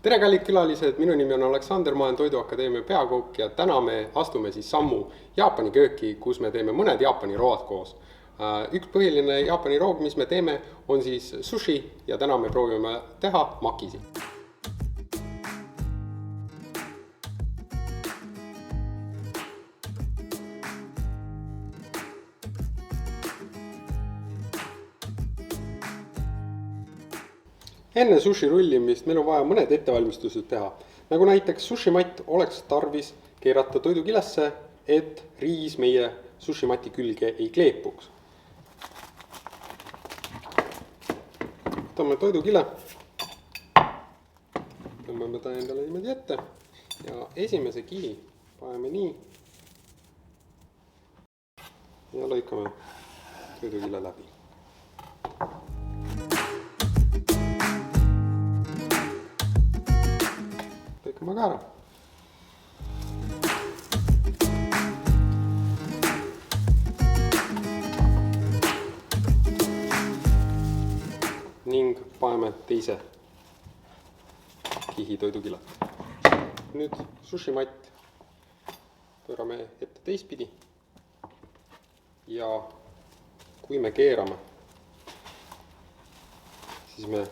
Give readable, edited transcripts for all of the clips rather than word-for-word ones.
Tere kallid külalised, minu nimi on Aleksander, ma olen Toiduakadeemia peakook ja täna me astume siis sammu Jaapani kööki, kus me teeme mõned Jaapani road koos. Üks põhiline Jaapani roog, mis me teeme, on siis sushi ja täna me proovime teha makisi. Enne sushi rullimist meil on vaja mõned ettevalmistused teha. Nagu näiteks sushimatt oleks tarvis keerata toidukilesse, et riis meie sushimati külge ei kleepuks. Võtame toidukile, tõmbame ta endale niimoodi ette ja esimese kihi paneme nii ja lõikame toidukile läbi. Lõikame ka ära. Ning paneme teise kihi toidukile. Nüüd sushimatt pöörame ette teistpidi ja kui me keerame, siis me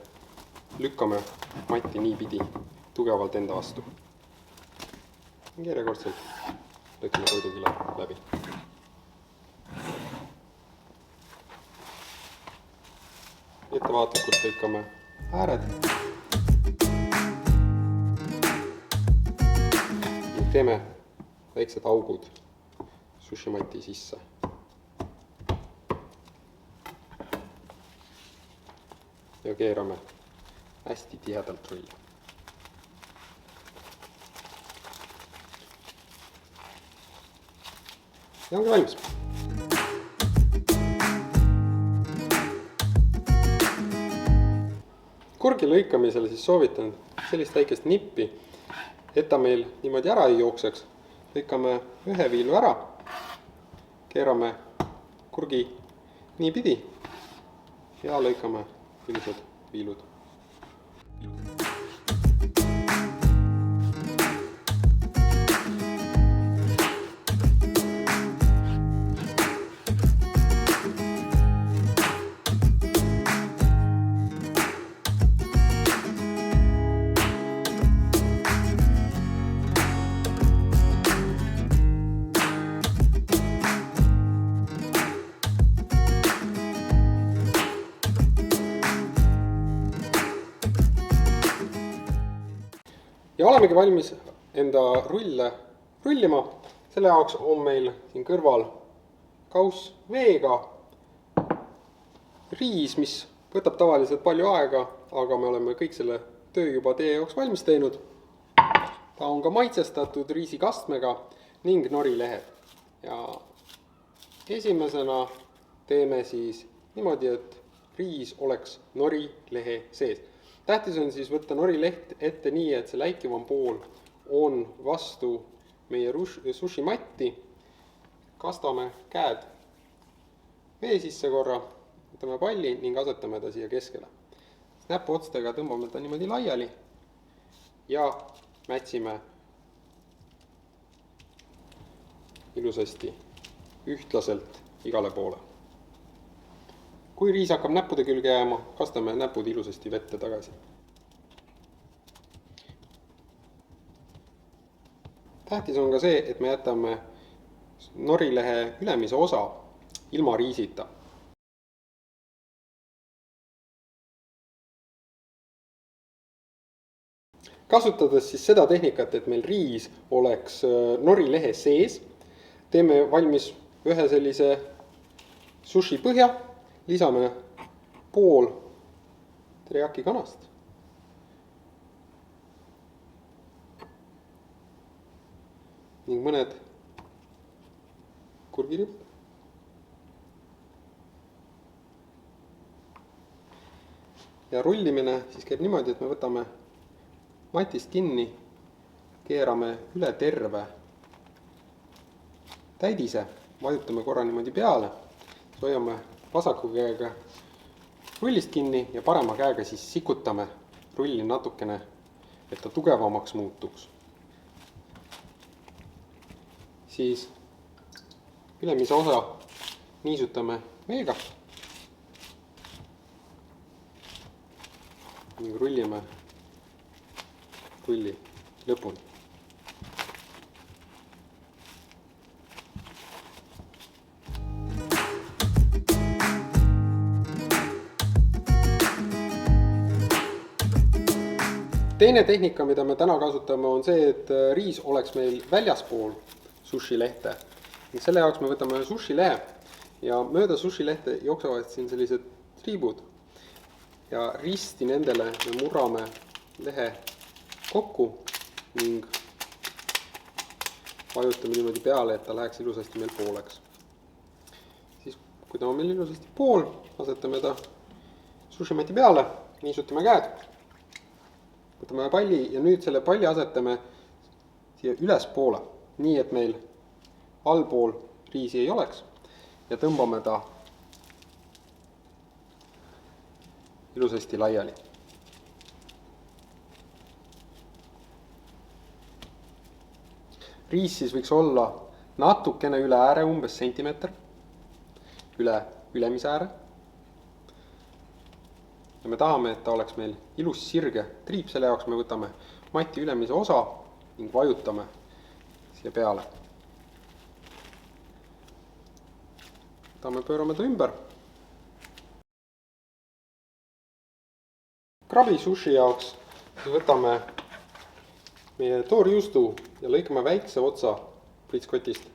lükkame matti niipidi tugevalt enda vastu. Järjekordselt lõikame toidukile läbi. Ettevaatlikult lõikame ääred. Teeme väiksed augud sushimati sisse. Ja keerame hästi tihedalt rulli. Ja ongi valmis. Kurgi lõikamisel siis soovitan sellist väikest nippi, et ta meil niimoodi ära ei jookseks. Lõikame ühe viilu ära, keerame kurgi niipidi ja lõikame ilusad viilud. Ja olemegi valmis enda rulle rullima. Selle jaoks on meil siin kõrval kauss veega, riis, mis võtab tavaliselt palju aega, aga me oleme kõik selle töö juba teie jaoks valmis teinud. Ta on ka maitsestatud riisikastmega ning norilehed. Ja esimesena teeme siis niimoodi, et riis oleks norilehe sees. Tähtis on siis võtta norileht ette nii, et see läikivam pool on vastu meie sushimatti. Kastame käed vee sisse korra, võtame palli ning asetame ta siia keskele. Näpuotstega tõmbame ta niimoodi laiali ja mätsime ilusasti ühtlaselt igale poole. Kui riis hakkab näppude külge jääma, kastame näpud ilusasti vette tagasi. Tähtis on ka see, et me jätame norilehe ülemise osa ilma riisita. Kasutades siis seda tehnikat, et meil riis oleks norilehe sees, teeme valmis ühe sellise sushi põhja. Lisame pool teriyaki kanast. Ning mõned kurgiribud. Ja rullimine siis käib niimoodi, et me võtame matist kinni, keerame üle terve täidise, vajutame korra niimoodi peale, hoiame vasaku käega rullist kinni ja parema käega siis sikutame rulli natukene et ta tugevamaks muutuks. Siis ülemise osa niisutame veega ning rullime rulli lõpuni. Teine tehnika, mida me täna kasutame, on see, et riis oleks meil väljaspool sushi lehte. Selle jaoks me võtame sushi lehe ja mööda sushi lehte jooksevad siin sellised triibud. Ja risti nendele me murrame lehe kokku ning vajutame niimoodi peale, et ta läheks ilusasti meil pooleks. Siis, kui ta on meil ilusasti pool, asetame ta sushimati peale, niisutame käed. Võtame palli ja nüüd selle palli asetame siia ülespoole, nii et meil allpool riisi ei oleks ja tõmbame ta ilusasti laiali. Riis siis võiks olla natukene üle ääre, umbes sentimeeter, üle ülemise ääre. Ja me tahame, et ta oleks meil ilus sirge triip, selle jaoks me võtame mati ülemise osa ning vajutame siia peale. Pöörame ta ümber. Krabi sushi jaoks võtame meie toorjuustu ja lõikame väikse otsa pritskotist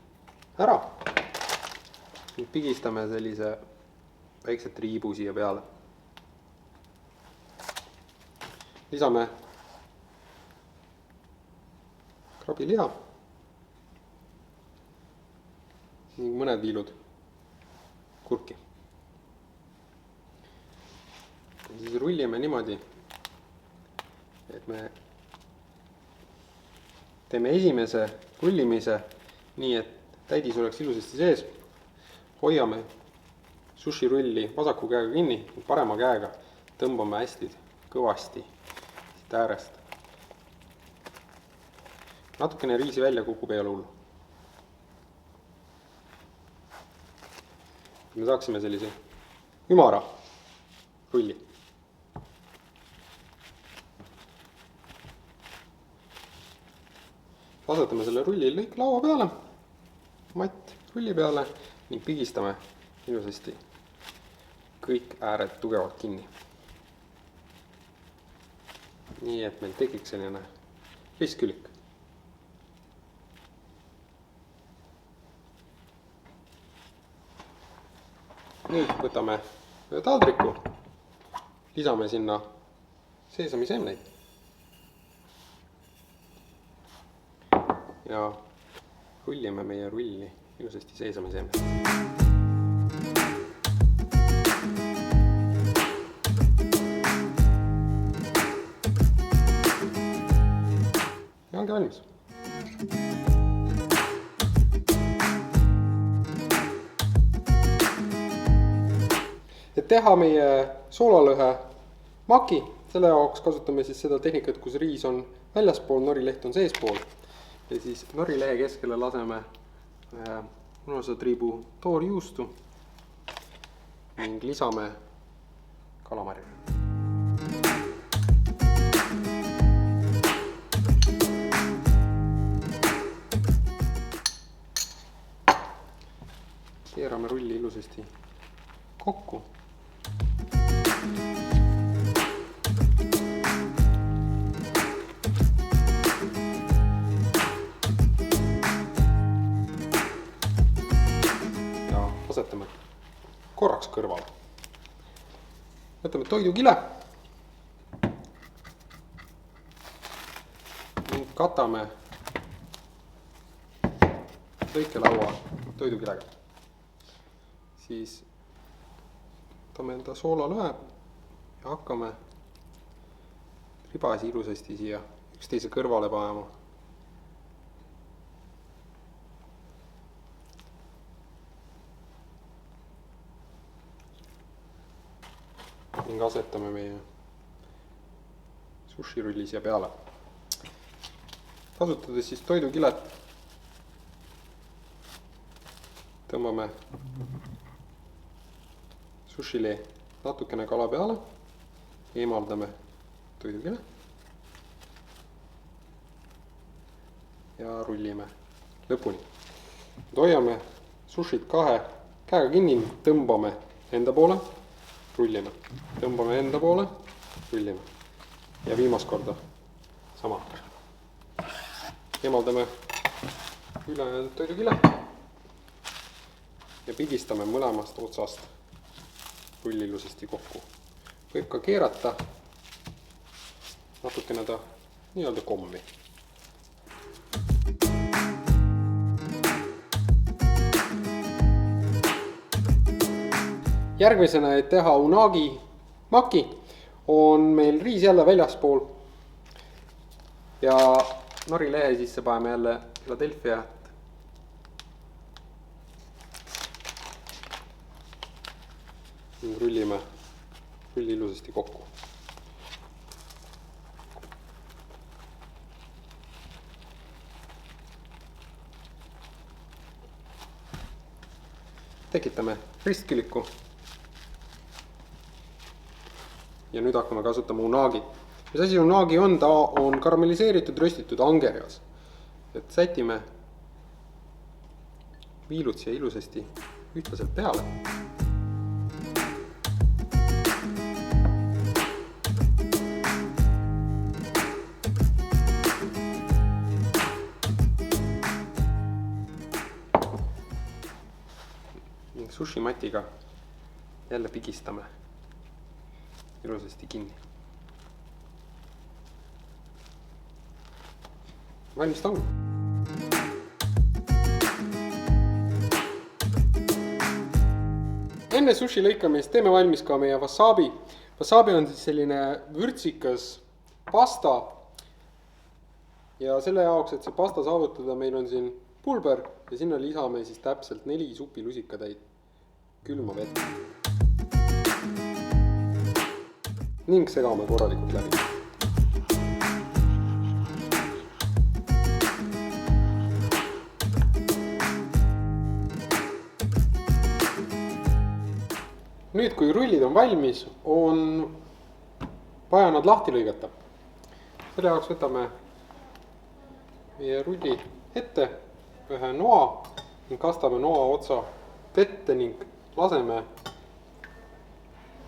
ära. Pigistame sellise väikse triibu siia peale. Lisame krabiliha ning mõned viilud kurki. Ja siis rullime niimoodi, et me teeme esimese rullimise nii, et täidis oleks ilusasti sees. Hoiame sushi rulli vasaku käega kinni, parema käega tõmbame hästi kõvasti siit äärest. Natukene riisi välja kukub ei ole hullu. Me saaksime sellise ümara rulli. Asetame selle rulli lõik laua peale, matt rulli peale ning pigistame ilusasti kõik ääred tugevalt kinni. Nii et meil tekiks selline ristkülik. Nüüd võtame taldriku, lisame sinna seesamisemneid ja rullime meie rulli ilusasti seesamisemneid. Ja ongi valmis. Et teha meie soolalõhe maki, selle jaoks kasutame siis seda tehnikat, kus riis on väljaspool, norileht on seespool. Ja siis norilehe keskele laseme punasetriibu toorjuustu ning lisame kalamarja. Keerame rulli ilusasti kokku. Ja asetame korraks kõrvale. Võtame toidukile ning katame lõikelaua toidukilega. Siis võtame enda soolalõhe ja hakkame ribasi ilusasti siia üksteise kõrvale panema. Ning asetame meie sushi rulli siia peale. kasutades siis toidukilet tõmbame sushile natukene kala peale, eemaldame toidukile ja rullime lõpuni. Hoiame sushit kahe käega kinni, tõmbame enda poole, rullime, tõmbame enda poole, rullime ja viimast korda sama. Eemaldame ülejäänud toidukile ja pigistame mõlemast otsast rulli ilusasti kokku. Võib ka keerata natukene ta nii-öelda kommi. Järgmisena, et teha unagi maki, on meil riis jälle väljaspool ja norilehe sisse paneme jälle Philadelphia. Rullime rulli ilusasti kokku. Tekitame ristküliku. Ja nüüd hakkame kasutama unagi. Mis asi unagi on? Ta on karamelliseeritud röstitud angerjas. Et sätime viilud siia ilusasti ühtlaselt peale. Sushi matiga jälle pigistame ilusasti kinni. Valmis ta on. Enne sushi lõikamist teeme valmis ka meie wasabi. Wasabi on siis selline vürtsikas pasta. Ja selle jaoks, et see pasta saavutada, meil on siin pulber ja sinna lisame siis täpselt 4 supilusikatäit külma vett. Ning segame korralikult läbi. Nüüd, kui rullid on valmis, on vaja nad lahti lõigata. Selle jaoks võtame meie rulli ette ühe noa ning kastame noa otsa vette ning laseme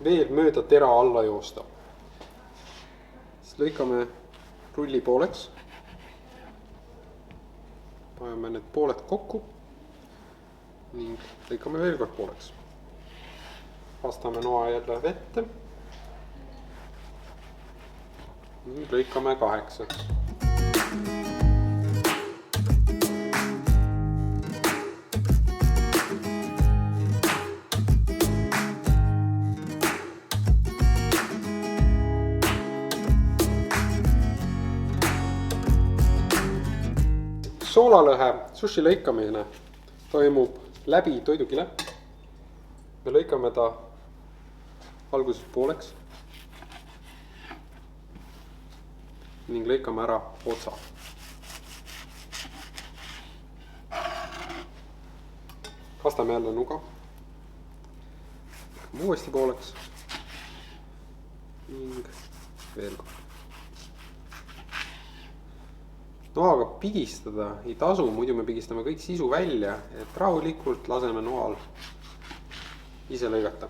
veel mööda tera alla joosta. Siis lõikame rulli pooleks. Paneme need pooled kokku ning lõikame veel kord pooleks. Kastame noa jälle vette ning lõikame 8. Soolalõhe sushi lõikamine toimub läbi toidukile. Me lõikame ta alguses pooleks ning lõikame ära otsa. Kastame jälle nuga. Uuesti pooleks ning veel kord. Noaga pigistada ei tasu, muidu me pigistame kõik sisu välja, et rahulikult laseme noal ise lõigata.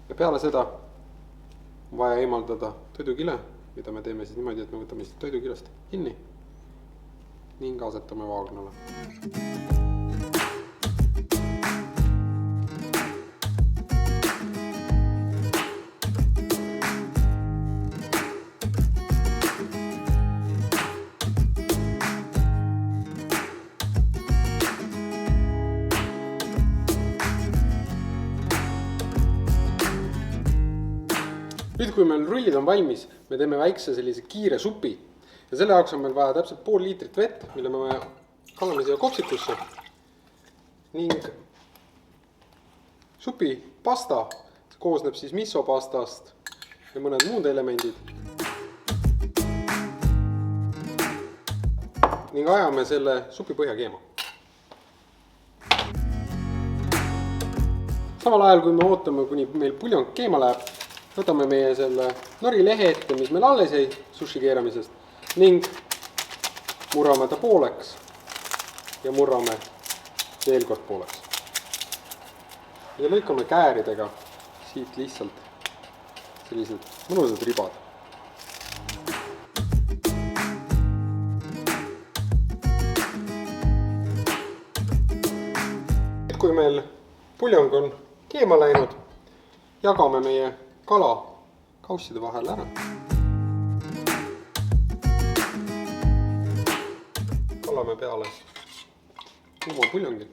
Ja peale seda on vaja eemaldada toidukile, mida me teeme siis niimoodi, et me võtame siis toidukilest kinni ning asetame vaagnale. Nüüd, kui meil rullid on valmis, me teeme väikse sellise kiire supi ja selle jaoks on meil vaja täpselt pool liitrit vett, mille me kanname siia kopsikusse ning supi pasta koosneb siis misopastast ja mõned muud elemendid. ning ajame selle supi põhja keema. Samal ajal, kui me ootame, kuni meil puljong keema läheb, võtame meie selle norilehe ette, mis meil alles jäi sushi keeramisest ning murrame ta pooleks ja murrame veel kord pooleks. Ja lõikame kääridega siit lihtsalt sellised mõnusad ribad. Kui meil puljong on keema läinud, jagame meie kala kausside vahel ära. Kallame peale kuuma puljongi.